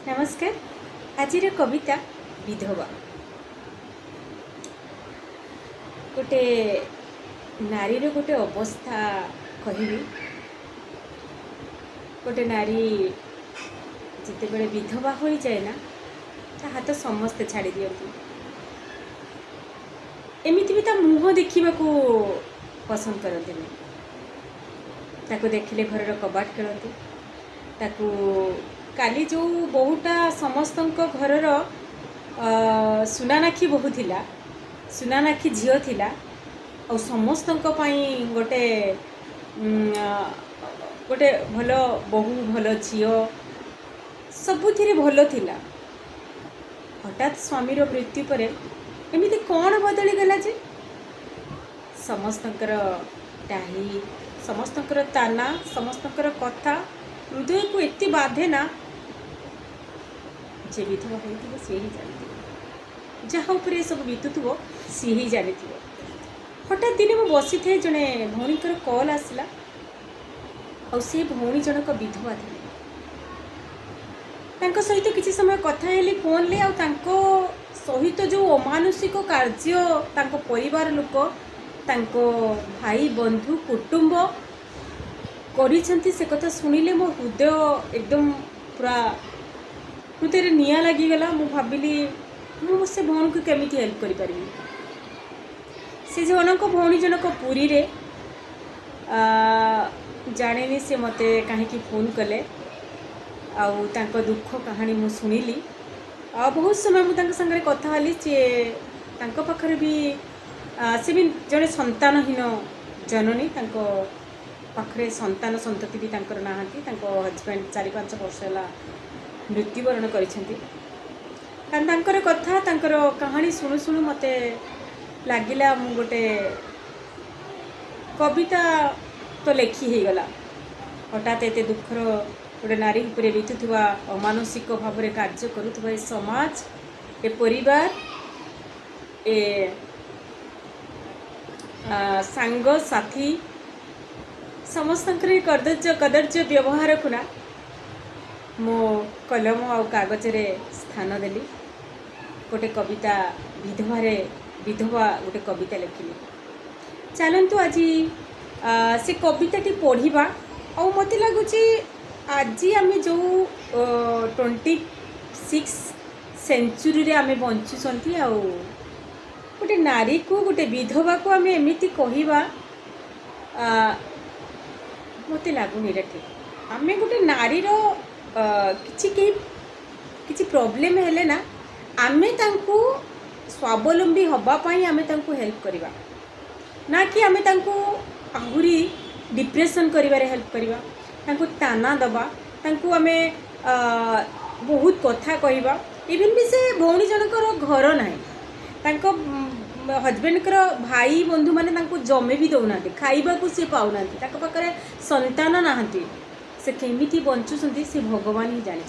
नमस्कार। आज कविता विधवा। गोटे नारीर गोटे अवस्था कहबी। गोटे नारी जिते बड़े विधवा हो जाए ना ता हाथ समस्ते छाड़ी दियंती। एमिति भी ता मुह देखा पसंद करते नहीं। ताको देखिले घर कबाट खेलती। ताको काली जो बहुटा समस्त घरर सुनानाखी बहु थिला, सुनानाखी झील थिला और समस्त गोटे गोटे भल बहु भल झील सबुथिरे भल थिला। हठात स्वामीर मृत्यु पर एमिति कौन बदली गला जे समस्तंकर टाही, समस्तंकर ताना, समस्तंकर कथा हृदय को एति बाधे ना जे विधवा होइथिबो से ही जानिथिबो। जहाँ उपरे सब बीतुथिबो सी ही जानिथिबो। हठात दिने मु बसी थे जने भौणीकर कॉल आसला और से भौणी जनक विधवा थे। तांको सहित किसी समय कथा हेली फोन ले, और तांको सहित जो अमानुषिक कार्य तांको परिवार लोक, तांको भाई बंधु कुटुंब करिसेंती से कथा सुनिले मो हृदय एकदम पूरा हृदय निया लगिगला। मु भाविली मु से भौणी को केमिति हेल्प करि परिबी। से जनक भौणी जनक पुरी रे जानेनी से मते कहीं फोन कले आउ तांको दुख कहानी मु सुनिली। आ बहुत समय मु तांको संगे कथा हली। से तांको पाखरे भी से भी जड़े संतानहीन जननी। तांको पाखरे संतान संतति भी तांकर नाहांती। तांको हजबैंड 4-5 वर्ष है मृत्युवरण करिसेंती। कारण तांकर कथा तांकर कहानी शुणु शुणु मते लागिला मु गोटे कविता तो लेखी हो गला। हठात एते दुखर गोटे नारी उपरे बीतुवा अमानसिक भाव में कार्य करुवा ए समाज, ए परिवार, ए सांग साथी समस्त कदर्य व्यवहार को ना मो कलम आ कागज रे स्थान देली। गोटे कविता विधवा गोटे कविता लिखिली। चलतु आज से कविताटी पढ़ा। और मत लगुच आज आम जो 26 सेंचुरी आम बंचुंट आ गोटे नारी को गोटे विधवा को आम एमती कहवा मत लगुनि ठीक। आम गोटे नारीर किसी प्रॉब्लम हेले ना आमे तांको स्वावलंबी हवापाई आमे तांको हेल्प करवा ना कि आमे तांको आहुरी डिप्रेशन करिवारे हेल्प करवा। तांको ताना दबा, तांको आमे बहुत कथा कहवा। इवन भी से भौणी जनकर घर ना तांको हजबैंड कर भाई बंधु माने तांको जमे भी दौना, खाइबा को से पाउना, तांको पाखरे संतान नाहांती। से केमिति बंचुंट से भगवान ही जानी।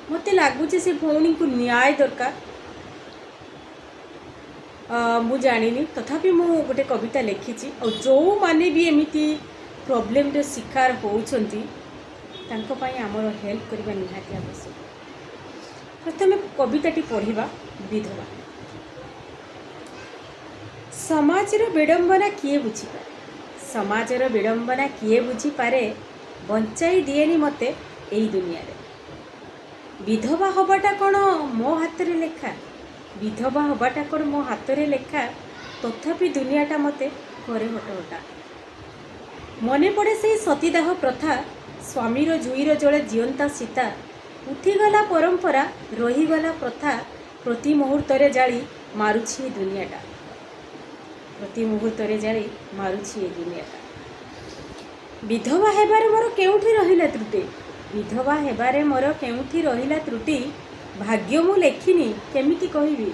मत लगुच से भौणी को न्याय दरकार। मु जानी तथापि मु गोटे कविता लिखी। और जो माने भी एमती प्रॉब्लम रे शिकार होउछंती तांको पई हमर हेल्प करबा निहाती आवश्यक। प्रथमे कविताटी पढ़िबा। विधवा। समाजर विडंबना किए बुझी पारे, समाजर विडंबना किए बुझी पारे, बंचाई दिएनी मते एई दुनिया रे। विधवा हबाटा कौन मो हाथ रे लेखा, विधवा हबाटा कौन मो हाथ रे लेखा, तथापि दुनियाटा मते करे हटहटा। मने पड़े से सतीदाह प्रथा, स्वामीर जुईर जड़े जीवंता सीता, उठीगला परंपरा रहीगला प्रथा, प्रति मुहूर्त जाली मारुछि दुनियाटा, प्रति मुहूर्त जाली मारुछि दुनियाटा। विधवा हेबारे मोर केउठी रहिला त्रुटि, विधवा हेबारे मोर केउठी रहिला त्रुटि, भाग्य मु लेखिनी केमिति कहिबी,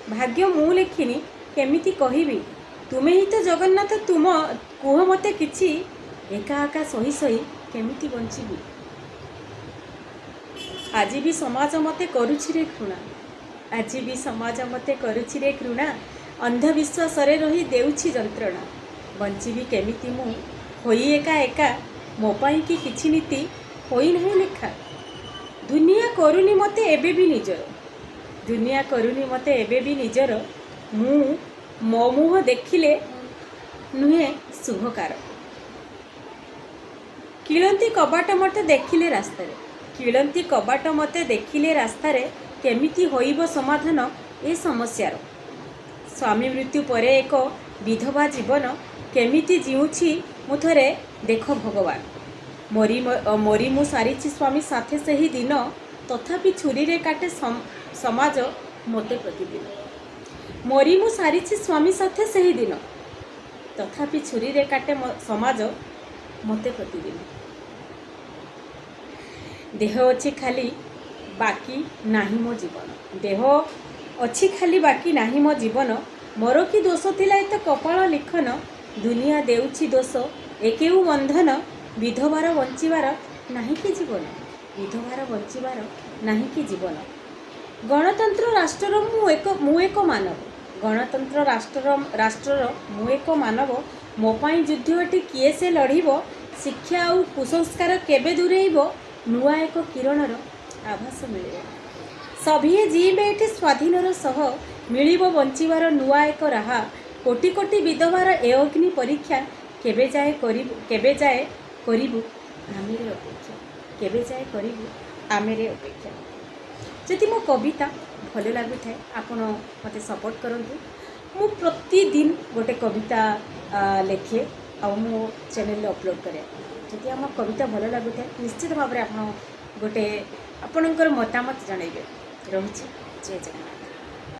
भाग्य मु लेखिनी केमिति कहिबी, तुमे ही तो जगन्नाथ, तुम कुह मते किछि, एका एका सही सही केमिति बंचिबी। आज भी समाज मते करुछि रे घृणा, आज भी समाज मते करुछि रे घृणा, अंधविश्वास रे रही देउछि जंत्रणा, बंचिबी केमिति मु होई एका एका, मो पाई कि किछि नीति होई नहीं लिखा। दुनिया କରୁନି ମୋତେ ଏବେ ବି ନିଜର, ଦୁନିଆ କରୁନି ମୋତେ ଏବେ ବି ନିଜର, ମୁଁ ମୋ ମୁହଁ ଦେଖିଲେ ନୁହେଁ ଶୁଭକାର। କିଳନ୍ତି କବାଟ ମୋତେ ଦେଖିଲେ ରାସ୍ତାରେ, କିଳନ୍ତି କବାଟ ମୋତେ ଦେଖିଲେ ରାସ୍ତାରେ, କେମିତି ହୋଇବ ସମାଧାନ ଏ ସମସ୍ୟାର? ସ୍ୱାମୀ ମୃତ୍ୟୁ ପରେ ଏକ ବିଧବା ଜୀବନ କେମିତି ଜିଉଁଛି ମୁଁ ଥରେ ଦେଖ ଭଗବାନ। ମରି ମୁଁ ସାରିଛି ସ୍ୱାମୀ ସାଥେ ସେହି ଦିନ, ତଥାପି ଛୁରୀରେ କାଟେ ସମାଜ ମୋତେ ପ୍ରତିଦିନ। ମରି ମୁଁ ସାରିଛି ସ୍ୱାମୀ ସାଥେ ସେହି ଦିନ, ତଥାପି ଛୁରୀରେ କାଟେ ସମାଜ ମୋତେ ପ୍ରତିଦିନ। ଦେହ ଅଛି ଖାଲି ବାକି ନାହିଁ ମୋ ଜୀବନ, ଦେହ ଅଛି ଖାଲି ବାକି ନାହିଁ ମୋ ଜୀବନ, ମୋର କି ଦୋଷ ଥିଲା ଏତେ କପାଳ ଲିଖନ, ଦୁନିଆ ଦେଉଛି ଦୋଷ ଏ କେଉଁ ବନ୍ଧନ, ବିଧବାର ବଞ୍ଚିବାର ନାହିଁ କି ଜୀବନ, ବିଧବାର ବଞ୍ଚିବାର ନାହିଁ କି ଜୀବନ। ଗଣତନ୍ତ୍ର ରାଷ୍ଟ୍ରର ମୁଁ ଏକ ମାନବ, ଗଣତନ୍ତ୍ର ରାଷ୍ଟ୍ରର ମୁଁ ଏକ ମାନବ, ମୋ ପାଇଁ ଯୁଦ୍ଧ ଏଠି କିଏ ସେ ଲଢ଼ିବ, ଶିକ୍ଷା ଆଉ କୁସଂସ୍କାର କେବେ ଦୂରେଇବ, ନୂଆ ଏକ କିରଣର ଆଭାସ ମିଳିବ। ସଭିଏ ଜୀଇବେ ଏଠି ସ୍ୱାଧୀନର ସହ, ମିଳିବ ବଞ୍ଚିବାର ନୂଆ ଏକ ରାହା, କୋଟି କୋଟି ବିଧବାର ଏ ଅଗ୍ନି ପରୀକ୍ଷା, କେବେ ଯାଏ କରିବୁ ଆମେରେ ଅପେକ୍ଷା, କେବେ ଯାଏ କରିବୁ ଆମେରେ ଅପେକ୍ଷା। ଯଦି ମୋ କବିତା ଭଲ ଲାଗୁଥାଏ ଆପଣ ମୋତେ ସପୋର୍ଟ କରନ୍ତୁ। ମୁଁ ପ୍ରତିଦିନ ଗୋଟେ କବିତା ଲେଖେ ଆଉ ମୋ ଚ୍ୟାନେଲରେ ଅପଲୋଡ଼ କରେ। ଯଦି ଆମ କବିତା ଭଲ ଲାଗୁଥାଏ ନିଶ୍ଚିତ ଭାବରେ ଆପଣ ଆପଣଙ୍କର ମତାମତ ଜଣାଇବେ। ରହୁଛି, ଜୟ ଜଗନ୍ନାଥ।